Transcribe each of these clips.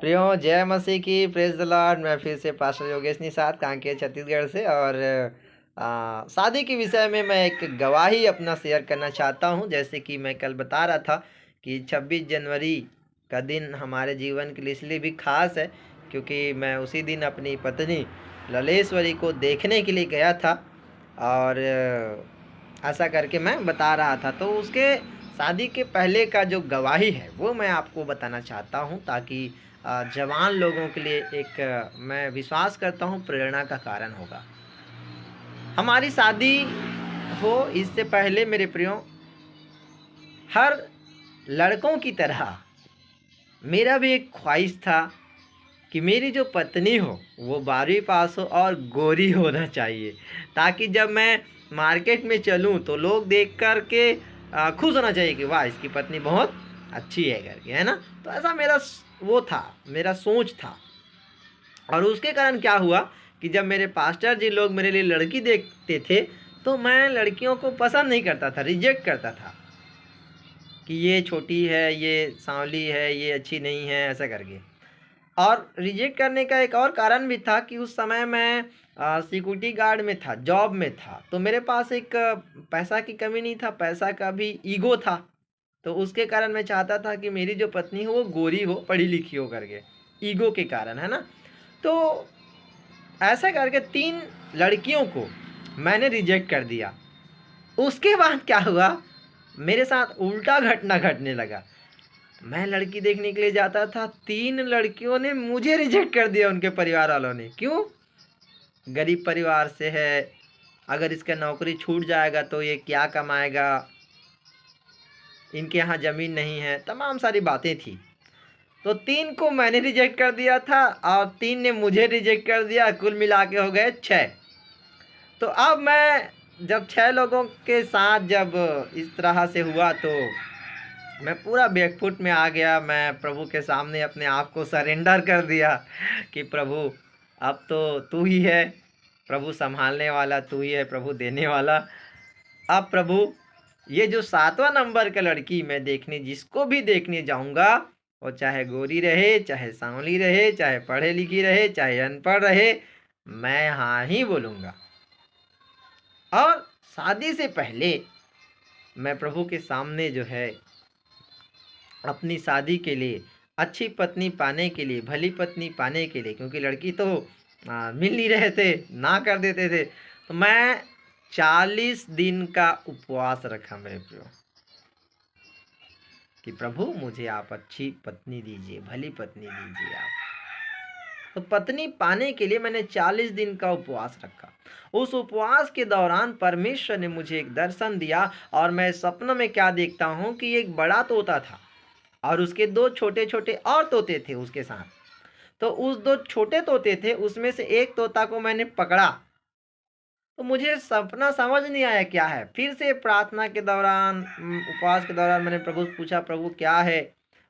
प्रियो जय मसीह की, प्रेज द लॉर्ड। मैं फिर से पास्टर योगेश निषाद कांकेर छत्तीसगढ़ से। और शादी के विषय में मैं एक गवाही अपना शेयर करना चाहता हूं। जैसे कि मैं कल बता रहा था कि 26 जनवरी का दिन हमारे जीवन के लिए इसलिए भी खास है क्योंकि मैं उसी दिन अपनी पत्नी ललेश्वरी को देखने के लिए गया था। और ऐसा करके मैं बता रहा था, तो उसके शादी के पहले का जो गवाही है वो मैं आपको बताना चाहता हूं, ताकि जवान लोगों के लिए एक मैं विश्वास करता हूं प्रेरणा का कारण होगा। हमारी शादी हो इससे पहले मेरे प्रियो, हर लड़कों की तरह मेरा भी एक ख्वाहिश था कि मेरी जो पत्नी हो वो 12वीं पास हो और गोरी होना चाहिए, ताकि जब मैं मार्केट में चलूं तो लोग देख कर के खुश होना चाहिए कि वाह इसकी पत्नी बहुत अच्छी है करके, है ना। तो ऐसा मेरा वो था, मेरा सोच था। और उसके कारण क्या हुआ कि जब मेरे पास्टर जी लोग मेरे लिए लड़की देखते थे तो मैं लड़कियों को पसंद नहीं करता था, रिजेक्ट करता था कि ये छोटी है, ये सांवली है, ये अच्छी नहीं है, ऐसा करके। और रिजेक्ट करने का एक और कारण भी था कि उस समय मैं सिक्योरिटी गार्ड में था, जॉब में था, तो मेरे पास एक पैसा की कमी नहीं था, पैसा का भी ईगो था। तो उसके कारण मैं चाहता था कि मेरी जो पत्नी हो वो गोरी हो, पढ़ी लिखी हो करके, ईगो के कारण, है ना। तो ऐसा करके 3 लड़कियों को मैंने रिजेक्ट कर दिया। उसके बाद क्या हुआ, मेरे साथ उल्टा घटना घटने लगा। मैं लड़की देखने के लिए जाता था, 3 लड़कियों ने मुझे रिजेक्ट कर दिया, उनके परिवार वालों ने। क्यों? गरीब परिवार से है, अगर इसका नौकरी छूट जाएगा तो ये क्या कमाएगा, इनके यहाँ ज़मीन नहीं है, तमाम सारी बातें थी। तो 3 को मैंने रिजेक्ट कर दिया था और 3 ने मुझे रिजेक्ट कर दिया, कुल मिला के हो गए 6। तो अब मैं जब 6 लोगों के साथ जब इस तरह से हुआ तो मैं पूरा बैकफुट में आ गया। मैं प्रभु के सामने अपने आप को सरेंडर कर दिया कि प्रभु अब तो तू ही है, प्रभु संभालने वाला तू ही है, प्रभु देने वाला। अब प्रभु ये जो 7वां नंबर का लड़की मैं देखने, जिसको भी देखने जाऊंगा, वो चाहे गोरी रहे, चाहे सांवली रहे, चाहे पढ़े लिखी रहे, चाहे अनपढ़ रहे, मैं हाँ ही बोलूँगा। और शादी से पहले मैं प्रभु के सामने जो है अपनी शादी के लिए, अच्छी पत्नी पाने के लिए, भली पत्नी पाने के लिए, क्योंकि लड़की तो मिल नहीं रहे थे, ना कर देते थे, तो मैं 40 दिन का उपवास रखा मेरे प्रियो कि प्रभु मुझे आप अच्छी पत्नी दीजिए, भली पत्नी दीजिए आप। तो पत्नी पाने के लिए मैंने 40 दिन का उपवास रखा। उस उपवास के दौरान परमेश्वर ने मुझे एक दर्शन दिया और मैं सपनों में क्या देखता हूँ कि एक बड़ा तोता था और उसके 2 छोटे छोटे और तोते थे उसके साथ। तो उस 2 छोटे तोते थे, उसमें से एक तोता को मैंने पकड़ा। तो मुझे सपना समझ नहीं आया क्या है। फिर से प्रार्थना के दौरान, उपवास के दौरान मैंने प्रभु से पूछा, प्रभु क्या है।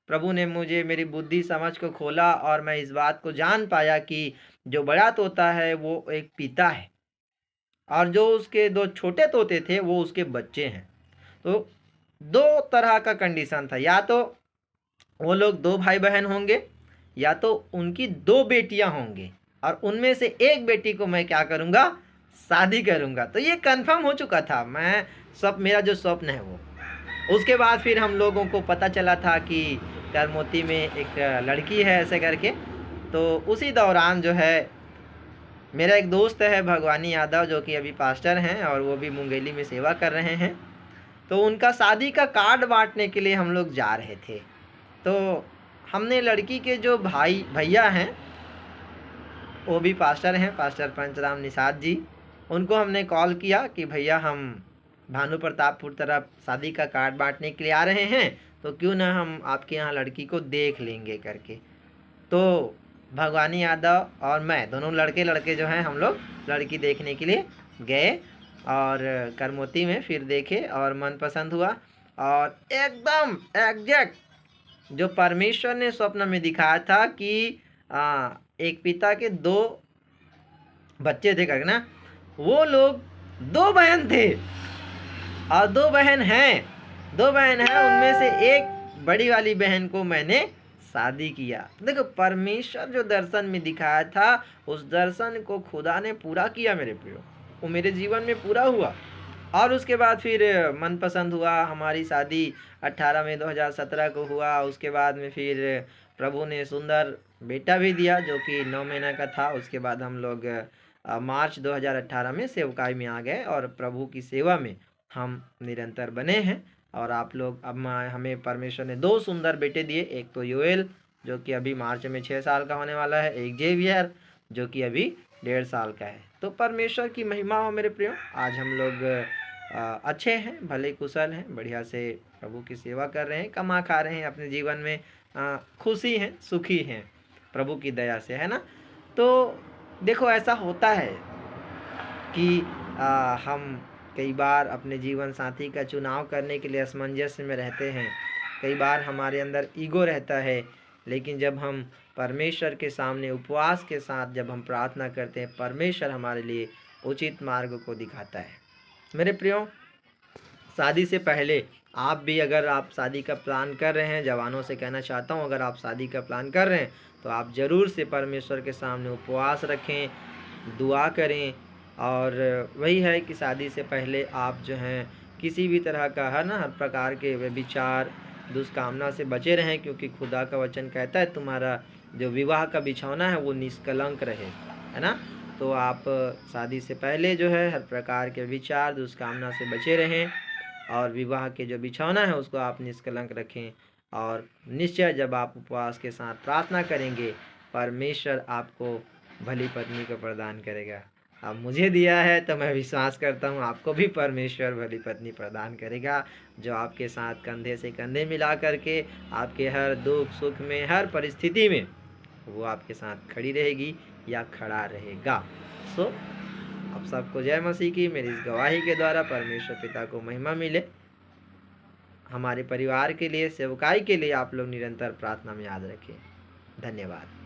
प्रभु ने मुझे मेरी बुद्धि समझ को खोला और मैं इस बात को जान पाया कि जो बड़ा तोता है वो एक पिता है और जो उसके 2 छोटे तोते थे वो उसके बच्चे हैं। तो 2 तरह का कंडीशन था, या तो वो लोग 2 भाई बहन होंगे या तो उनकी 2 बेटियां होंगी और उनमें से एक बेटी को मैं क्या करूँगा, शादी करूँगा। तो ये कंफर्म हो चुका था, मैं सब मेरा जो स्वप्न है वो। उसके बाद फिर हम लोगों को पता चला था कि करमोती में एक लड़की है ऐसे करके। तो उसी दौरान जो है मेरा एक दोस्त है भगवानी यादव, जो कि अभी पास्टर हैं और वो भी मुंगेली में सेवा कर रहे हैं। तो उनका शादी का कार्ड बांटने के लिए हम लोग जा रहे थे। तो हमने लड़की के जो भैया हैं वो भी पास्टर हैं, पास्टर पंचराम निषाद जी, उनको हमने कॉल किया कि भैया हम भानु प्रतापपुर तरफ शादी का कार्ड बांटने के लिए आ रहे हैं, तो क्यों ना हम आपके यहाँ लड़की को देख लेंगे करके। तो भगवानी यादव और मैं दोनों लड़के जो हैं, हम लोग लड़की देखने के लिए गए और करमोती में फिर देखे और मन पसंद हुआ। और एकदम एग्जैक्ट जो परमेश्वर ने स्वप्न में दिखाया था कि एक पिता के 2 बच्चे थे करके ना, वो लोग 2 बहन थे और 2 बहन हैं। 2 बहन हैं, उनमें से एक बड़ी वाली बहन को मैंने शादी किया। देखो परमेश्वर जो दर्शन में दिखाया था उस दर्शन को खुदा ने पूरा किया मेरे प्रियो, वो मेरे जीवन में पूरा हुआ। और उसके बाद फिर मनपसंद हुआ, हमारी शादी 18 में 2017 को हुआ। उसके बाद में फिर प्रभु ने सुंदर बेटा भी दिया जो कि 9 महीना का था। उसके बाद हम लोग मार्च 2018 में सेवकाई में आ गए और प्रभु की सेवा में हम निरंतर बने हैं। और आप लोग अब हमें परमेश्वर ने 2 सुंदर बेटे दिए, एक तो योएल जो कि अभी मार्च में 6 साल का होने वाला है, एक जेवियर जो कि अभी 1.5 साल का है। तो परमेश्वर की महिमा हो मेरे प्रियो। आज हम लोग अच्छे हैं, भले कुशल हैं, बढ़िया से प्रभु की सेवा कर रहे हैं, कमा खा रहे हैं, अपने जीवन में खुशी हैं, सुखी हैं प्रभु की दया से, है ना। तो देखो ऐसा होता है कि हम कई बार अपने जीवन साथी का चुनाव करने के लिए असमंजस में रहते हैं। कई बार हमारे अंदर ईगो रहता है, लेकिन जब हम परमेश्वर के सामने उपवास के साथ जब हम प्रार्थना करते हैं, परमेश्वर हमारे लिए उचित मार्ग को दिखाता है। मेरे प्रियो, शादी से पहले आप भी अगर आप शादी का प्लान कर रहे हैं, जवानों से कहना चाहता हूं, अगर आप शादी का प्लान कर रहे हैं तो आप ज़रूर से परमेश्वर के सामने उपवास रखें, दुआ करें। और वही है कि शादी से पहले आप जो हैं किसी भी तरह का है ना, हर प्रकार के विचार दुष्कामना से बचे रहें, क्योंकि खुदा का वचन कहता है तुम्हारा जो विवाह का बिछौना है वो निष्कलंक रहे, है ना। तो आप शादी से पहले जो है हर प्रकार के विचार दुष्कामना से बचे रहें और विवाह के जो बिछौना है उसको आप निष्कलंक रखें। और निश्चय जब आप उपवास के साथ प्रार्थना करेंगे, परमेश्वर आपको भली पत्नी को प्रदान करेगा। अब मुझे दिया है तो मैं विश्वास करता हूँ आपको भी परमेश्वर भली पत्नी प्रदान करेगा, जो आपके साथ कंधे से कंधे मिला करके आपके हर दुख सुख में, हर परिस्थिति में वो आपके साथ खड़ी रहेगी या खड़ा रहेगा। सो आप सबको जय मसीह की। मेरी इस गवाही के द्वारा परमेश्वर पिता को महिमा मिले। हमारे परिवार के लिए, सेवकाई के लिए आप लोग निरंतर प्रार्थना में याद रखें। धन्यवाद।